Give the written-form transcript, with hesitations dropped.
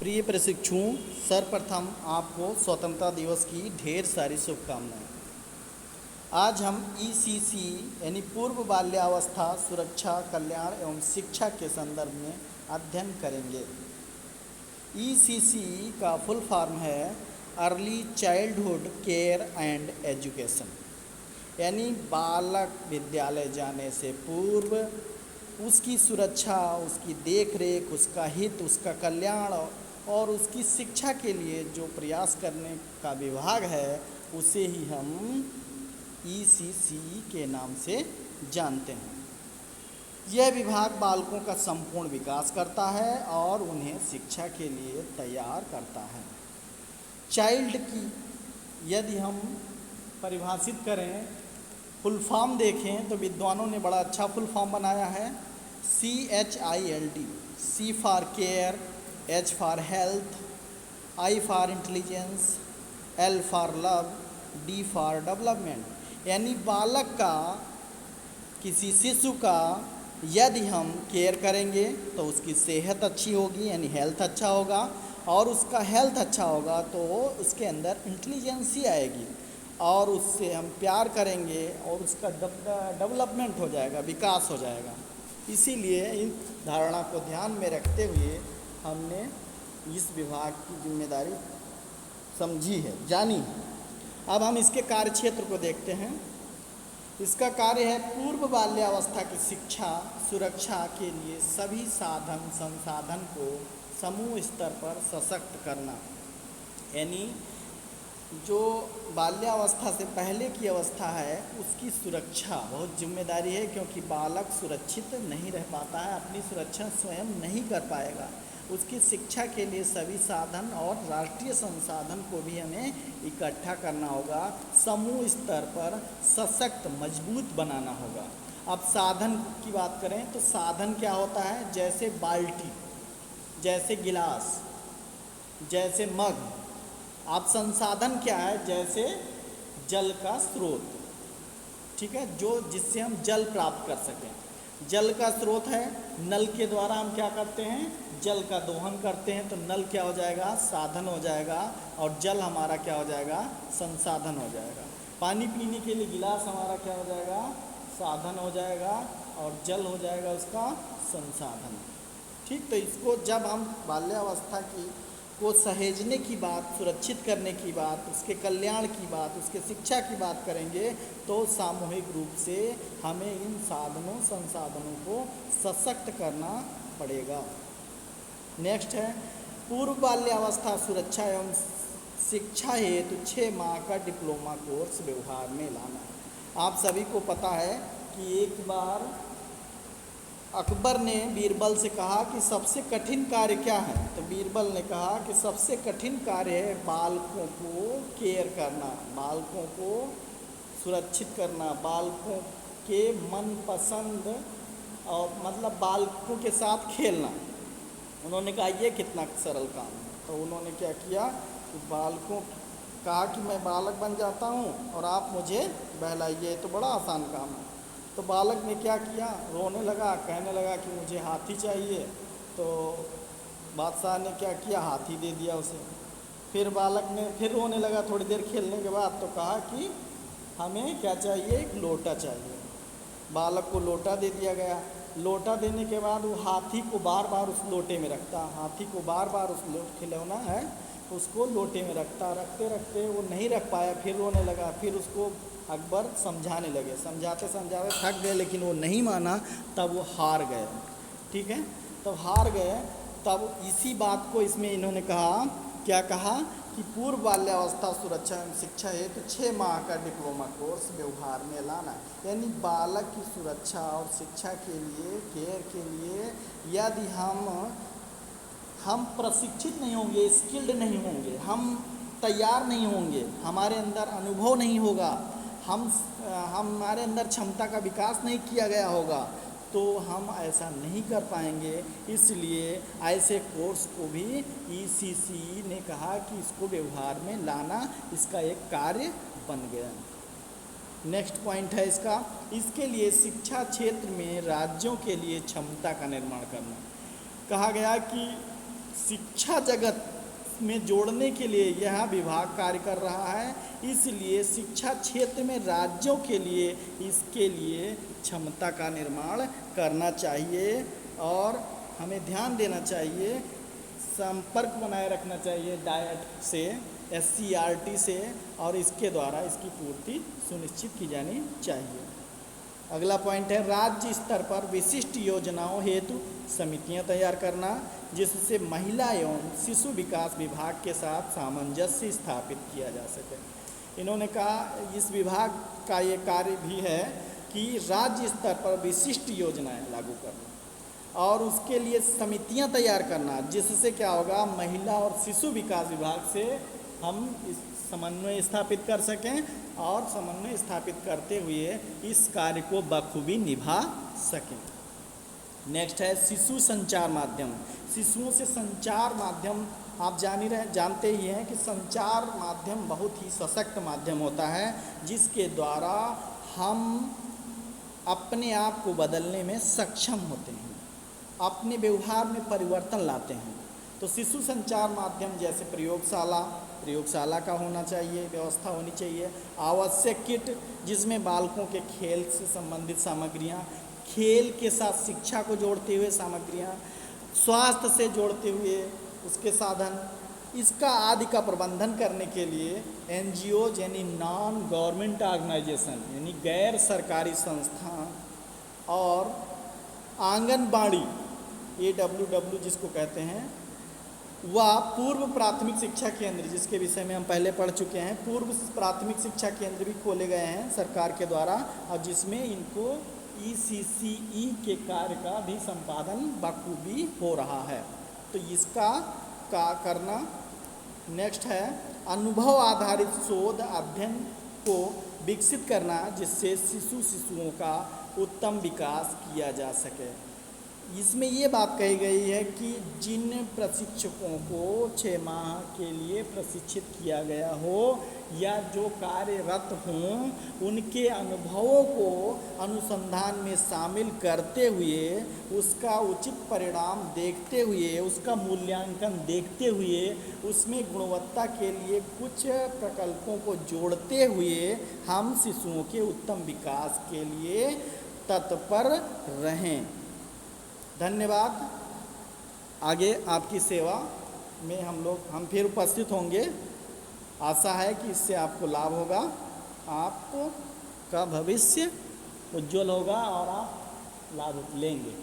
प्रिय प्रशिक्षुओं, सर्वप्रथम आपको स्वतंत्रता दिवस की ढेर सारी शुभकामनाएं। आज हम ईसीसी यानी पूर्व बाल्यावस्था सुरक्षा, कल्याण एवं शिक्षा के संदर्भ में अध्ययन करेंगे। ईसीसी का फुल फॉर्म है early childhood care and education, यानी बालक विद्यालय जाने से पूर्व उसकी सुरक्षा, उसकी देखरेख, उसका हित, उसका कल्याण और उसकी शिक्षा के लिए जो प्रयास करने का विभाग है उसे ही हम ईसीसी के नाम से जानते हैं। यह विभाग बालकों का संपूर्ण विकास करता है और उन्हें शिक्षा के लिए तैयार करता है। चाइल्ड की यदि हम परिभाषित करें, फुल फॉर्म देखें तो विद्वानों ने बड़ा अच्छा फुल फॉर्म बनाया है। CHILD, C for care, H for health, I for intelligence, L for love, D for development. यानी बालक का, किसी शिशु का यदि हम केयर करेंगे तो उसकी सेहत अच्छी होगी, यानी हेल्थ अच्छा होगा, और उसका हेल्थ अच्छा होगा तो उसके अंदर इंटेलिजेंसी आएगी और उससे हम प्यार करेंगे और उसका डेवलपमेंट हो जाएगा, विकास हो जाएगा। इसीलिए इन धारणा को ध्यान में रखते हुए हमने इस विभाग की जिम्मेदारी समझी है, जानी है। अब हम इसके कार्यक्षेत्र को देखते हैं। इसका कार्य है पूर्व बाल्यावस्था की शिक्षा, सुरक्षा के लिए सभी साधन संसाधन को समूह स्तर पर सशक्त करना। यानी जो बाल्यावस्था से पहले की अवस्था है उसकी सुरक्षा बहुत जिम्मेदारी है, क्योंकि बालक सुरक्षित नहीं रह पाता है, अपनी सुरक्षा स्वयं नहीं कर पाएगा। उसकी शिक्षा के लिए सभी साधन और राष्ट्रीय संसाधन को भी हमें इकट्ठा करना होगा, समूह स्तर पर सशक्त मजबूत बनाना होगा। अब साधन की बात करें तो साधन क्या होता है? जैसे बाल्टी, जैसे गिलास, जैसे मग। अब संसाधन क्या है? जैसे जल का स्रोत, ठीक है, जो जिससे हम जल प्राप्त कर सकें। जल का स्रोत है, नल के द्वारा हम क्या करते हैं? जल का दोहन करते हैं, तो नल क्या हो जाएगा? साधन हो जाएगा, और जल हमारा क्या हो जाएगा? संसाधन हो जाएगा। पानी पीने के लिए गिलास हमारा क्या हो जाएगा? साधन हो जाएगा, और जल हो जाएगा उसका संसाधन। ठीक, तो इसको जब हम बाल्यावस्था की को सहेजने की बात, सुरक्षित करने की बात, उसके कल्याण की बात, उसके शिक्षा की बात करेंगे तो सामूहिक रूप से हमें इन साधनों संसाधनों को सशक्त करना पड़ेगा। नेक्स्ट है पूर्व बाल्यावस्था सुरक्षा एवं शिक्षा हेतु 6 माह का डिप्लोमा कोर्स व्यवहार में लाना। आप सभी को पता है कि एक बार अकबर ने बीरबल से कहा कि सबसे कठिन कार्य क्या है? तो बीरबल ने कहा कि सबसे कठिन कार्य है बालकों को केयर करना, बालकों को सुरक्षित करना, बालकों के मनपसंद और मतलब बालकों के साथ खेलना। उन्होंने कहा ये कितना सरल काम है। तो उन्होंने क्या किया कि बालकों कहा कि मैं बालक बन जाता हूँ और आप मुझे बहलाइए, तो बड़ा आसान काम है। तो बालक ने क्या किया? रोने लगा, कहने लगा कि मुझे हाथी चाहिए। तो बादशाह ने क्या किया? हाथी दे दिया उसे। फिर बालक ने फिर रोने लगा थोड़ी देर खेलने के बाद, तो कहा कि हमें क्या चाहिए? एक लोटा चाहिए। बालक को लोटा दे दिया गया। लोटा देने के बाद वो हाथी को बार बार उस लोटे में रखता, हाथी को बार बार उस खिलौना है उसको लोटे में रखता, रखते रखते वो नहीं रख पाया, फिर रोने लगा। फिर उसको अकबर समझाने लगे, समझाते समझाते थक गए, लेकिन वो नहीं माना। तब वो हार गए। ठीक है, तब हार गए। तब इसी बात को इसमें इन्होंने कहा, क्या कहा कि पूर्व बाल्यावस्था सुरक्षा एवं शिक्षा हेतु 6 माह का डिप्लोमा कोर्स व्यवहार में लाना। यानी बालक की सुरक्षा और शिक्षा के लिए, केयर के लिए यदि हम प्रशिक्षित नहीं होंगे, स्किल्ड नहीं होंगे, हम तैयार नहीं होंगे, हमारे अंदर अनुभव नहीं होगा, हमारे अंदर क्षमता का विकास नहीं किया गया होगा, तो हम ऐसा नहीं कर पाएंगे। इसलिए ऐसे कोर्स को भी ईसीसी ने कहा कि इसको व्यवहार में लाना इसका एक कार्य बन गया। नेक्स्ट पॉइंट है इसके लिए शिक्षा क्षेत्र में राज्यों के लिए क्षमता का निर्माण करना। कहा गया कि शिक्षा जगत में जोड़ने के लिए यह विभाग कार्य कर रहा है। इसलिए शिक्षा क्षेत्र में राज्यों के लिए इसके लिए क्षमता का निर्माण करना चाहिए और हमें ध्यान देना चाहिए, संपर्क बनाए रखना चाहिए डायट से, SCERT से, और इसके द्वारा इसकी पूर्ति सुनिश्चित की जानी चाहिए। अगला पॉइंट है राज्य स्तर पर विशिष्ट योजनाओं हेतु समितियां तैयार करना, जिससे महिला एवं शिशु विकास विभाग के साथ सामंजस्य स्थापित किया जा सके। इन्होंने कहा इस विभाग का ये कार्य भी है कि राज्य स्तर पर विशिष्ट योजनाएं लागू करना और उसके लिए समितियां तैयार करना, जिससे क्या होगा, महिला और शिशु विकास विभाग से हम इस समन्वय स्थापित कर सकें और समन्वय स्थापित करते हुए इस कार्य को बखूबी निभा सकें। नेक्स्ट है शिशु संचार माध्यम। शिशुओं से संचार माध्यम आप जानते ही हैं कि संचार माध्यम बहुत ही सशक्त माध्यम होता है, जिसके द्वारा हम अपने आप को बदलने में सक्षम होते हैं, अपने व्यवहार में परिवर्तन लाते हैं। तो शिशु संचार माध्यम जैसे प्रयोगशाला का होना चाहिए, व्यवस्था होनी चाहिए। आवश्यक किट जिसमें बालकों के खेल से संबंधित सामग्रियाँ, खेल के साथ शिक्षा को जोड़ते हुए सामग्रियाँ, स्वास्थ्य से जोड़ते हुए उसके साधन, इसका आदि का प्रबंधन करने के लिए NGOs यानी नॉन गवर्नमेंट ऑर्गेनाइजेशन यानी गैर सरकारी संस्थान और आंगनबाड़ी AWW जिसको कहते हैं, वह पूर्व प्राथमिक शिक्षा केंद्र जिसके विषय में हम पहले पढ़ चुके हैं, पूर्व प्राथमिक शिक्षा केंद्र भी खोले गए हैं सरकार के द्वारा, और जिसमें इनको ECCE के कार्य का भी संपादन बखूबी हो रहा है। तो इसका करना। नेक्स्ट है अनुभव आधारित शोध अध्ययन को विकसित करना, जिससे शिशुओं का उत्तम विकास किया जा सके। इसमें ये बात कही गई है कि जिन प्रशिक्षकों को 6 माह के लिए प्रशिक्षित किया गया हो या जो कार्यरत हों, उनके अनुभवों को अनुसंधान में शामिल करते हुए उसका उचित परिणाम देखते हुए, उसका मूल्यांकन देखते हुए, उसमें गुणवत्ता के लिए कुछ प्रकल्पों को जोड़ते हुए हम शिशुओं के उत्तम विकास के लिए तत्पर रहें। धन्यवाद। आगे आपकी सेवा में हम फिर उपस्थित होंगे। आशा है कि इससे आपको लाभ होगा, आपका भविष्य उज्जवल होगा और आप लाभ लेंगे।